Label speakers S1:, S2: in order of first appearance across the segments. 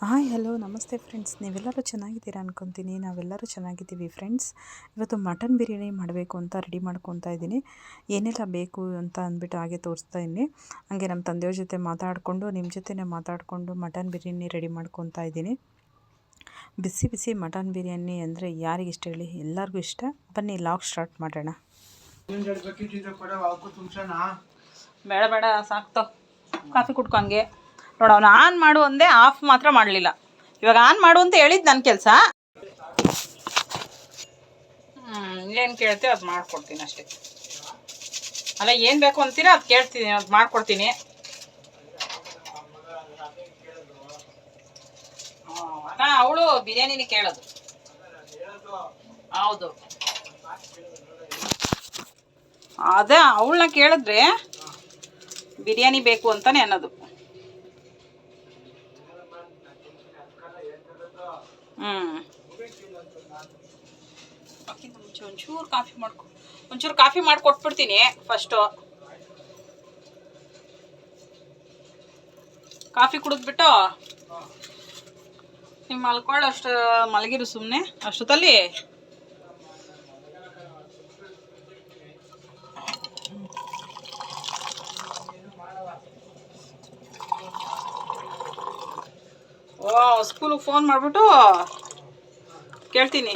S1: Hi hello ನಮಸ್ತೆ friends, ನೀವೆಲ್ಲರೂ ಚೆನ್ನಾಗಿದ್ದೀರಾ ಅನ್ಕೊತೀನಿ. ನಾವೆಲ್ಲರೂ ಚೆನ್ನಾಗಿದ್ದೀವಿ ಫ್ರೆಂಡ್ಸ್. ಇವತ್ತು ಮಟನ್ ಬಿರಿಯಾನಿ ಮಾಡಬೇಕು ಅಂತ ರೆಡಿ ಮಾಡ್ಕೊತಾ ಇದ್ದೀನಿ. ಏನೆಲ್ಲ ಬೇಕು ಅಂತ ಅಂದ್ಬಿಟ್ಟು ಹಾಗೆ ತೋರಿಸ್ತಾ ಇದ್ದೀನಿ. ಹಾಗೆ ನಮ್ಮ ತಂದೆಯವ್ರ ಜೊತೆ ಮಾತಾಡಿಕೊಂಡು ನಿಮ್ಮ ಜೊತೆನೇ ಮಾತಾಡಿಕೊಂಡು ಮಟನ್ ಬಿರಿಯಾನಿ ರೆಡಿ ಮಾಡ್ಕೊತಾ ಇದ್ದೀನಿ. ಬಿಸಿ ಬಿಸಿ ಮಟನ್ ಬಿರಿಯಾನಿ ಅಂದರೆ ಯಾರಿಗಿಷ್ಟ ಹೇಳಿ? ಎಲ್ಲರಿಗೂ ಇಷ್ಟ. ಬನ್ನಿ ಲಾಗ್ ಸ್ಟಾರ್ಟ್ ಮಾಡೋಣ.
S2: ಬೇಡ ಬೇಡ ಸಾಕ್ತೋ, ಕಾಫಿ ಕುಡ್ಕೊಂಗೆ ನೋಡು. ಅವನು ಆನ್ ಮಾಡು ಅಂದೆ, ಆಫ್ ಮಾತ್ರ ಮಾಡಲಿಲ್ಲ. ಇವಾಗ ಆನ್ ಮಾಡು ಅಂತ ಹೇಳಿದ್ದು ನನ್ನ ಕೆಲಸ. ಏನು ಕೇಳ್ತೀವಿ ಅದು ಮಾಡ್ಕೊಡ್ತೀನಿ ಅಷ್ಟೇ. ಅಲ್ಲ, ಏನು ಬೇಕು ಅಂತೀರಾ ಅದು ಕೇಳ್ತೀನಿ, ಅದು ಮಾಡ್ಕೊಡ್ತೀನಿ. ಅವಳು ಬಿರಿಯಾನಿನೇ ಕೇಳೋದು. ಹೌದು, ಅದೇ ಅವಳನ್ನ ಕೇಳಿದ್ರೆ ಬಿರಿಯಾನಿ ಬೇಕು ಅಂತಾನೆ ಅನ್ನೋದು. ಒಂಚೂರು ಕಾಫಿ ಮಾಡಿಕೊಟ್ಬಿಡ್ತೀನಿ ಫಸ್ಟು. ಕಾಫಿ ಕುಡಿದ್ಬಿಟ್ಟು ನೀವು ಮಲ್ಕೊಳ್ಳೋ ಅಷ್ಟು ಮಲಗಿರು ಸುಮ್ಮನೆ. ಅಷ್ಟೊತ್ತಲ್ಲಿ ಸ್ಕೂಲಿಗೆ ಫೋನ್ ಮಾಡಿಬಿಟ್ಟು ಕೇಳ್ತೀನಿ,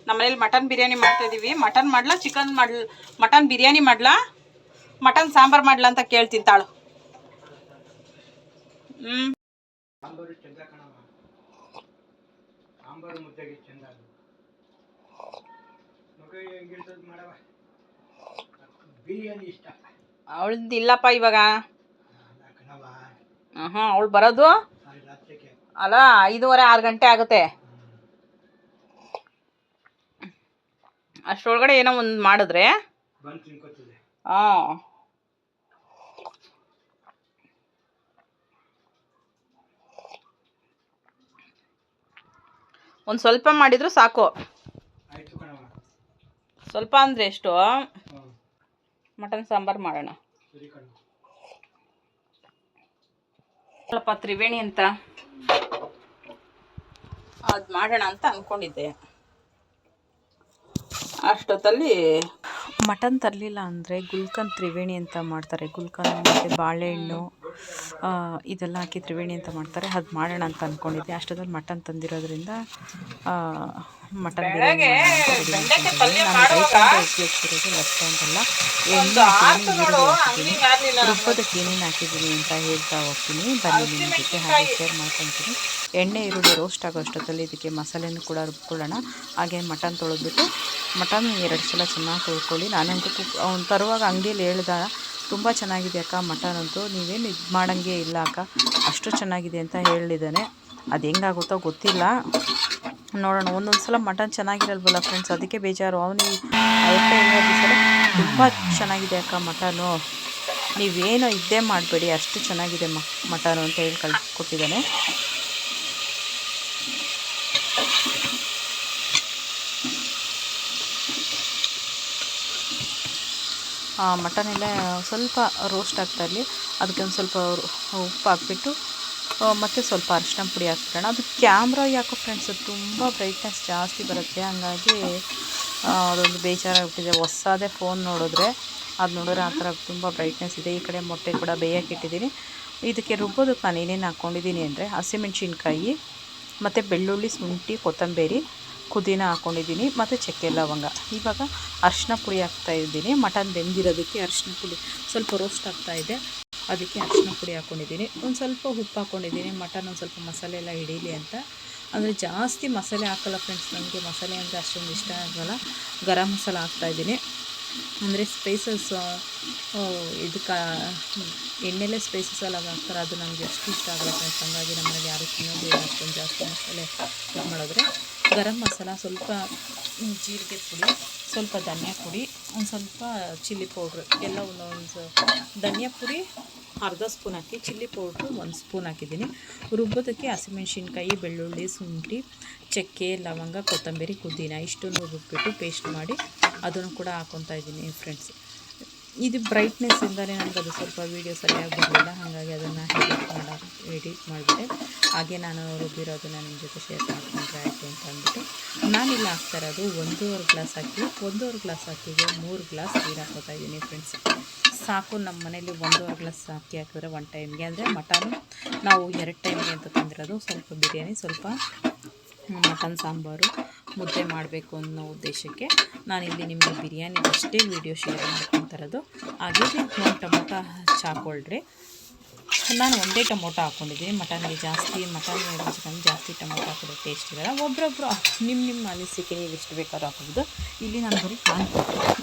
S2: ನಮ್ಮನೇಲಿ ಮಟನ್ ಬಿರಿಯಾನಿ ಮಾಡ್ತಾಯಿದ್ದೀವಿ, ಮಟನ್ ಮಾಡಲಾ ಚಿಕನ್ ಮಾಡಲ, ಮಟನ್ ಬಿರಿಯಾನಿ ಮಾಡಲಾ ಮಟನ್ ಸಾಂಬಾರು ಮಾಡಲಾ ಅಂತ ಕೇಳ್ತೀನಿ ತಾಳು. ಅವಳದ್ದು ಇಲ್ಲಪ್ಪ ಇವಾಗ. ಅವಳು ಬರೋದು ಅಲ್ಲ 5:30 6 ಗಂಟೆ ಆಗುತ್ತೆ. ಅಷ್ಟರೊಳಗಡೆ ಏನೋ ಒಂದು ಮಾಡಿದ್ರೆ ಒಂದು ಸ್ವಲ್ಪ ಮಾಡಿದ್ರು ಸಾಕು. ಸ್ವಲ್ಪ ಅಂದರೆ ಎಷ್ಟು? ಮಟನ್ ಸಾಂಬಾರು ಮಾಡೋಣ. ಸ್ವಲ್ಪ ತ್ರಿವೇಣಿ ಅಂತ ಅದು ಮಾಡೋಣ ಅಂತ ಅಂದ್ಕೊಂಡಿದ್ದೆ. ಅಷ್ಟೊತ್ತಲ್ಲಿ
S1: ಮಟನ್ ತರಲಿಲ್ಲ ಅಂದರೆ ಗುಲ್ಕನ್ ತ್ರಿವೇಣಿ ಅಂತ ಮಾಡ್ತಾರೆ. ಗುಲ್ಕನ್ ಮತ್ತು ಬಾಳೆಹಣ್ಣು ಇದೆಲ್ಲ ಹಾಕಿ ತ್ರಿವೇಣಿ ಅಂತ ಮಾಡ್ತಾರೆ. ಅದು ಮಾಡೋಣ ಅಂತ ಅಂದ್ಕೊಂಡಿದ್ದೆ. ಅಷ್ಟೊತ್ತಲ್ಲಿ ಮಟನ್ ತಂದಿರೋದ್ರಿಂದ ಮಟನ್ ಬಿರಿಯಾನಿ ಉಪಯೋಗಿಸಿರೋದು ಲೆಫ್ಟ್ ಅಂತಲ್ಲ. ಎಣ್ಣೆ ಹಾಕಿದ್ದೀನಿ, ರುಬ್ಬೋದಕ್ಕೆ ಏನೇನು ಹಾಕಿದ್ದೀನಿ ಅಂತ ಹೇಳ್ತಾ ಹೋಗ್ತೀನಿ. ಬನ್ನಿ ನಿಮ್ಮ ಜೊತೆ ಹಾಗೆ ಶೇರ್ ಮಾಡ್ಕೊತೀನಿ. ಎಣ್ಣೆ ಈರುಳ್ಳಿ ರೋಸ್ಟ್ ಆಗೋ ಅಷ್ಟೊತ್ತಲ್ಲಿ ಇದಕ್ಕೆ ಮಸಾಲೆನೂ ಕೂಡ ರುಬ್ಕೊಳ್ಳೋಣ. ಹಾಗೆ ಮಟನ್ ತೊಳೆದ್ಬಿಟ್ಟು ಮಟನ್ 2 ಸಲ ಚೆನ್ನಾಗಿ ತೊಳ್ಕೊಳ್ಳಿ. ನಾನಂತೂ ಅವ್ನು ತರುವಾಗ ಅಂಗಡಿಯಲ್ಲಿ ಹೇಳ್ದ, ತುಂಬ ಚೆನ್ನಾಗಿದೆ ಅಕ್ಕ ಮಟನ್ ಅಂತೂ, ನೀವೇನು ಇದು ಮಾಡೋಂಗೆ ಇಲ್ಲ ಅಕ್ಕ, ಅಷ್ಟು ಚೆನ್ನಾಗಿದೆ ಅಂತ ಹೇಳಿದ್ದಾನೆ. ಅದು ಹೆಂಗಾಗುತ್ತೋ ಗೊತ್ತಿಲ್ಲ, ನೋಡೋಣ. ಒಂದೊಂದು ಸಲ ಮಟನ್ ಚೆನ್ನಾಗಿರಲ್ವಲ್ಲ ಫ್ರೆಂಡ್ಸ್, ಅದಕ್ಕೆ ಬೇಜಾರು. ಅವನಿಗೆ ಹೇಳೋದು ಸಲ ತುಂಬ ಚೆನ್ನಾಗಿದೆ ಅಕ್ಕ ಮಟನು, ನೀವೇನೋ ಇದ್ದೇ ಮಾಡಬೇಡಿ, ಅಷ್ಟು ಚೆನ್ನಾಗಿದೆ ಮಟನು ಅಂತ ಹೇಳಿ ಕೊಟ್ಟಿದ್ದಾನೆ. ಮಟನೆಲ್ಲ ಸ್ವಲ್ಪ ರೋಸ್ಟ್ ಆಗ್ತಾಯಿರಲಿ. ಅದಕ್ಕೆ ಒಂದು ಸ್ವಲ್ಪ ಉಪ್ಪು ಹಾಕ್ಬಿಟ್ಟು ಮತ್ತು ಸ್ವಲ್ಪ ಅರಿಶಿನ ಪುಡಿ ಹಾಕ್ಬಿಡೋಣ. ಅದು ಕ್ಯಾಮ್ರಾ ಯಾಕೋ ಫ್ರೆಂಡ್ಸ್ ತುಂಬ ಬ್ರೈಟ್ನೆಸ್ ಜಾಸ್ತಿ ಬರುತ್ತೆ, ಹಂಗಾಗಿ ಅದೊಂದು ಬೇಜಾರಾಗ್ಬಿಟ್ಟಿದೆ. ಹೊಸದೇ ಫೋನ್ ನೋಡಿದ್ರೆ ಅದು ನೋಡಿದ್ರೆ ಆ ಥರ ತುಂಬ ಬ್ರೈಟ್ನೆಸ್ ಇದೆ. ಈ ಕಡೆ ಮೊಟ್ಟೆ ಕೂಡ ಬೇಯೋಕ್ಕಿಟ್ಟಿದ್ದೀನಿ. ಇದಕ್ಕೆ ರುಬ್ಬೋದಕ್ಕೆ ನಾನು ಏನೇನು ಹಾಕ್ಕೊಂಡಿದ್ದೀನಿ ಅಂದರೆ ಹಸಿಮೆಣ್ಸಿನ್ಕಾಯಿ ಮತ್ತು ಬೆಳ್ಳುಳ್ಳಿ, ಶುಂಠಿ, ಕೊತ್ತಂಬರಿ, ಪುದೀನ ಹಾಕ್ಕೊಂಡಿದ್ದೀನಿ ಮತ್ತು ಚಕ್ಕೆ ಲವಂಗ. ಇವಾಗ ಅರಿಶಿನ ಪುಡಿ ಹಾಕ್ತಾಯಿದ್ದೀನಿ. ಮಟನ್ ಬೆಂದಿರೋದಕ್ಕೆ ಅರಿಶಿನ ಪುಡಿ ಸ್ವಲ್ಪ ರೋಸ್ಟ್ ಆಗ್ತಾಯಿದೆ, ಅದಕ್ಕೆ ಅರಿಶಿನ ಪುಡಿ ಹಾಕ್ಕೊಂಡಿದ್ದೀನಿ. ಒಂದು ಸ್ವಲ್ಪ ಉಪ್ಪು ಹಾಕ್ಕೊಂಡಿದ್ದೀನಿ, ಮಟನ್ ಒಂದು ಸ್ವಲ್ಪ ಮಸಾಲೆ ಎಲ್ಲ ಹಿಡೀಲಿ ಅಂತ. ಅಂದರೆ ಜಾಸ್ತಿ ಮಸಾಲೆ ಹಾಕಲ್ಲ ಫ್ರೆಂಡ್ಸ್, ನನಗೆ ಮಸಾಲೆ ಅಂದರೆ ಅಷ್ಟೊಂದು ಇಷ್ಟ ಆಗೋಲ್ಲ. ಗರಂ ಮಸಾಲ ಹಾಕ್ತಾಯಿದ್ದೀನಿ. ಅಂದರೆ ಸ್ಪೈಸಸ್ ಇದಕ್ಕೆ ಎಣ್ಣೆಲೆ ಸ್ಪೈಸಸ್ ಎಲ್ಲ ಹಾಕ್ತಾರೆ, ಅದು ನನಗೆ ಅಷ್ಟು ಇಷ್ಟ ಆಗಲ್ಲ ಫ್ರೆಂಡ್ಸ್. ಹಂಗಾಗಿ ನಮ್ಮನೇಲಿ ಯಾರು ತಿನ್ನೋದು ಇಲ್ಲ ಅಷ್ಟೊಂದು ಜಾಸ್ತಿ ಮಸಾಲೆ ಇದು ಮಾಡಿದ್ರೆ. ಗರಂ ಮಸಾಲ, ಸ್ವಲ್ಪ ಜೀರಿಗೆ ಪುಡಿ, ಸ್ವಲ್ಪ ಧನಿಯಾ ಪುಡಿ, ಒಂದು ಸ್ವಲ್ಪ ಚಿಲ್ಲಿ ಪೌಡ್ರು ಎಲ್ಲ ಒಂದೊಂದು. ಧನಿಯಾ ಪುಡಿ ಅರ್ಧ ಸ್ಪೂನ್ ಹಾಕಿ, ಚಿಲ್ಲಿ ಪೌಡ್ರು 1 ಸ್ಪೂನ್ ಹಾಕಿದ್ದೀನಿ. ರುಬ್ಬೋದಕ್ಕೆ ಹಸಿಮೆಣ್ಸಿನ್ಕಾಯಿ, ಬೆಳ್ಳುಳ್ಳಿ, ಶುಂಠಿ, ಚಕ್ಕೆ, ಲವಂಗ, ಕೊತ್ತಂಬರಿ, ಪುದೀನ ಇಷ್ಟನ್ನು ರುಬ್ಬಿಟ್ಟು ಪೇಸ್ಟ್ ಮಾಡಿ ಅದನ್ನು ಕೂಡ ಹಾಕ್ಕೊತಾ ಇದ್ದೀನಿ ಫ್ರೆಂಡ್ಸ್. ಇದು ಬ್ರೈಟ್ನೆಸ್ಸಿಂದಲೇ ನನಗೆ ಅದು ಸ್ವಲ್ಪ ವೀಡಿಯೋ ಸರಿಯಾಗಿ ಬರಲಿಲ್ಲ, ಹಾಗಾಗಿ ಅದನ್ನು ಎಡಿಟ್ ಮಾಡಿಬಿಟ್ಟೆ. ಹಾಗೆ ನಾನು ರುಬ್ಬಿರೋದನ್ನು ನಿಮ್ಮ ಜೊತೆ ಶೇರ್ ಮಾಡ್ಕೊಂಡ್ರೆ ಆಯಿತು ಅಂತ ಅಂದ್ಬಿಟ್ಟು ನಾನಿಲ್ಲ ಹಾಕ್ತಾ ಇರೋದು 1.5 ಗ್ಲಾಸ್ ಅಕ್ಕಿ. 1.5 ಗ್ಲಾಸ್ ಅಕ್ಕಿಗೆ 3 ಗ್ಲಾಸ್ ನೀರು ಹಾಕೋತಾ ಇದ್ದೀನಿ ಫ್ರೆಂಡ್ಸ್. ಸಾಕು, ನಮ್ಮ ಮನೇಲಿ 1.5 ಗ್ಲಾಸ್ ಅಕ್ಕಿ ಹಾಕಿದ್ರೆ 1 ಟೈಮ್ಗೆ, ಅಂದರೆ ಮಟನು ನಾವು 2 ಟೈಮ್ಗೆ ಅಂತ ತಂದಿರೋದು. ಸ್ವಲ್ಪ ಬಿರಿಯಾನಿ, ಸ್ವಲ್ಪ ಮಟನ್ ಸಾಂಬಾರು, ಮುದ್ದೆ ಮಾಡಬೇಕು ಅನ್ನೋ ಉದ್ದೇಶಕ್ಕೆ ನಾನಿಲ್ಲಿ ನಿಮಗೆ ಬಿರಿಯಾನಿ ಅಷ್ಟೇ ವೀಡಿಯೋ ಶೇರ್ ಮಾಡ್ಕೊತಿರೋದು. ಹಾಗೆ 1 ಟೊಮೊಟೊ ಹಾಕ್ಕೊಳ್ರಿ. ನಾನು ಒಂದೇ ಟೊಮೊಟೊ ಹಾಕ್ಕೊಂಡಿದ್ದೀನಿ. ಮಟನ್ಗೆ ಜಾಸ್ತಿ, ಮಟನ್ ಚಿಕನ್ ಜಾಸ್ತಿ ಟೊಮೊಟೊ ಹಾಕಿದ್ರೆ ಟೇಸ್ಟ್ ಇರೋಲ್ಲ. ಒಬ್ಬೊಬ್ಬರು ನಿಮ್ಮ ಅನಿಸಿಕೆ ನೀವು ಎಷ್ಟು ಬೇಕಾದ್ರೂ ಹಾಕೋಬೋದು. ಇಲ್ಲಿ ನಾನು ಬರೀ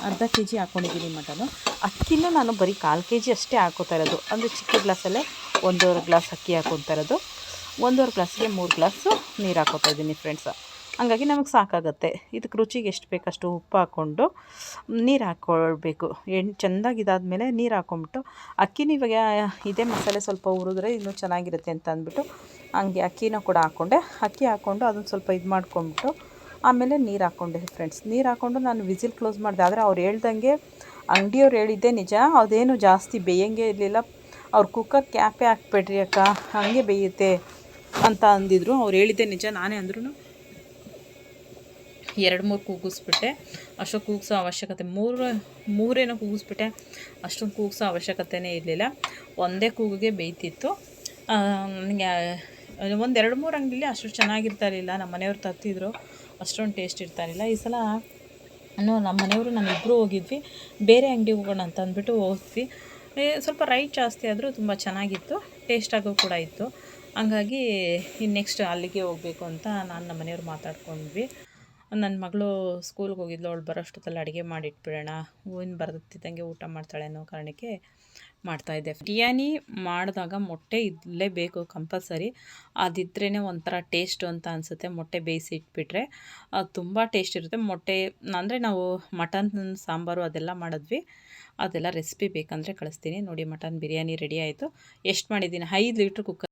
S1: ಅರ್ಧ ಕೆ ಜಿ ಹಾಕ್ಕೊಂಡಿದ್ದೀನಿ ಮಟನು. ಅಕ್ಕಿನೂ ನಾನು ಬರೀ 1/4 ಕೆ ಜಿ ಅಷ್ಟೇ ಹಾಕೋತಾ ಇರೋದು. ಅಂದರೆ ಚಿಕ್ಕ ಗ್ಲಾಸಲ್ಲೇ 1.5 ಗ್ಲಾಸ್ ಅಕ್ಕಿ ಹಾಕೋತಾ ಇರೋದು. 1.5 ಗ್ಲಾಸ್ಗೆ 3 ಗ್ಲಾಸು ನೀರು ಹಾಕೋತಾ ಇದ್ದೀನಿ ಫ್ರೆಂಡ್ಸ್. ಹಂಗಾಗಿ ನಮಗೆ ಸಾಕಾಗುತ್ತೆ. ಇದಕ್ಕೆ ರುಚಿಗೆ ಎಷ್ಟು ಬೇಕಷ್ಟು ಉಪ್ಪು ಹಾಕ್ಕೊಂಡು ನೀರು ಹಾಕ್ಕೊಳ್ಬೇಕು. ಚೆಂದಾಗಿ ಇದಾದಮೇಲೆ ನೀರು ಹಾಕ್ಕೊಂಬಿಟ್ಟು ಅಕ್ಕಿನ ಇವಾಗ ಇದೇ ಮಸಾಲೆ ಸ್ವಲ್ಪ ಹುರಿದ್ರೆ ಇನ್ನೂ ಚೆನ್ನಾಗಿರುತ್ತೆ ಅಂತ ಅಂದ್ಬಿಟ್ಟು ಹಂಗೆ ಅಕ್ಕಿನ ಕೂಡ ಹಾಕ್ಕೊಂಡೆ. ಅಕ್ಕಿ ಹಾಕ್ಕೊಂಡು ಅದನ್ನು ಸ್ವಲ್ಪ ಇದು ಮಾಡ್ಕೊಂಬಿಟ್ಟು ಆಮೇಲೆ ನೀರು ಹಾಕ್ಕೊಂಡೆ ಫ್ರೆಂಡ್ಸ್. ನೀರು ಹಾಕ್ಕೊಂಡು ನಾನು ವಿಸಿಲ್ ಕ್ಲೋಸ್ ಮಾಡಿದೆ. ಆದರೆ ಅವ್ರು ಹೇಳ್ದಂಗೆ ಅಂಗಡಿಯವ್ರು ಹೇಳಿದ್ದೆ ನಿಜ, ಅದೇನು ಜಾಸ್ತಿ ಬೇಯೋಂಗೆ ಇರಲಿಲ್ಲ. ಅವ್ರು ಕುಕ್ಕರ್ ಕ್ಯಾಪೇ ಹಾಕ್ಬೇಡ್ರಿ ಅಕ್ಕ, ಹಾಗೆ ಬೇಯುತ್ತೆ ಅಂತ ಅಂದಿದ್ರು. ಅವ್ರು ಹೇಳಿದ್ದೆ ನಿಜ. ನಾನೇ ಅಂದ್ರೂ 2-3 ಕೂಗಿಸ್ಬಿಟ್ಟೆ. ಅಷ್ಟೊಂದು ಕೂಗಿಸೋ ಅವಶ್ಯಕತೆ ಮೂರೇನೋ ಕೂಗಿಸ್ಬಿಟ್ಟೆ. ಅಷ್ಟೊಂದು ಕೂಗಿಸೋ ಅವಶ್ಯಕತೆಯೇ ಇರಲಿಲ್ಲ. ಒಂದೇ ಕೂಗಿಗೆ ಬೇಯ್ತಿತ್ತು. ನನಗೆ 1-2-3 ಅಂಗಡಿಲಿ ಅಷ್ಟು ಚೆನ್ನಾಗಿರ್ತಾ ಇರಲಿಲ್ಲ. ನಮ್ಮ ಮನೆಯವ್ರು ತತ್ತಿದ್ರು, ಅಷ್ಟೊಂದು ಟೇಸ್ಟ್ ಇರ್ತಾ ಇರಲಿಲ್ಲ. ಈ ಸಲ ನಮ್ಮ ಮನೆಯವರು ನಾನಿಬ್ಬರು ಹೋಗಿದ್ವಿ. ಬೇರೆ ಅಂಗಡಿಗೆ ಹೋಗೋಣ ಅಂತ ಅಂದ್ಬಿಟ್ಟು ಹೋದ್ವಿ. ಸ್ವಲ್ಪ ರೈಟ್ ಜಾಸ್ತಿ ಆದರೂ ತುಂಬ ಚೆನ್ನಾಗಿತ್ತು, ಟೇಸ್ಟಾಗೂ ಕೂಡ ಇತ್ತು. ಹಂಗಾಗಿ ನೆಕ್ಸ್ಟ್ ಅಲ್ಲಿಗೆ ಹೋಗಬೇಕು ಅಂತ ನಮ್ಮ ಮನೆಯವ್ರು ಮಾತಾಡ್ಕೊಂಡ್ವಿ. ನನ್ನ ಮಗಳು ಸ್ಕೂಲ್ಗೆ ಹೋಗಿದ್ಲು, ಅವಳು ಬರೋಷ್ಟೊತ್ತಲ್ಲಿ ಅಡುಗೆ ಮಾಡಿಟ್ಬಿಡೋಣ, ಇನ್ನು ಬರ್ತಿದ್ದಂಗೆ ಊಟ ಮಾಡ್ತಾಳೆ ಅನ್ನೋ ಕಾರಣಕ್ಕೆ ಮಾಡ್ತಾಯಿದ್ದೆ. ಬಿರಿಯಾನಿ ಮಾಡಿದಾಗ ಮೊಟ್ಟೆ ಇರಲೇಬೇಕು ಕಂಪಲ್ಸರಿ. ಅದಿದ್ರೇ ಒಂಥರ ಟೇಸ್ಟು ಅಂತ ಅನಿಸುತ್ತೆ. ಮೊಟ್ಟೆ ಬೇಯಿಸಿ ಇಟ್ಬಿಟ್ರೆ ಅದು ತುಂಬ ಟೇಸ್ಟ್ ಇರುತ್ತೆ. ಮೊಟ್ಟೆ ಅಂದರೆ ನಾವು ಮಟನ್ ಸಾಂಬಾರು ಅದೆಲ್ಲ ಮಾಡಿದ್ವಿ, ಅದೆಲ್ಲ ರೆಸಿಪಿ ಬೇಕಂದರೆ ಕಳಿಸ್ತೀನಿ ನೋಡಿ. ಮಟನ್ ಬಿರಿಯಾನಿ ರೆಡಿ ಆಯಿತು. ಎಷ್ಟು ಮಾಡಿದ್ದೀನಿ, 5 ಲೀಟ್ರ್ ಕುಕ್ಕರ್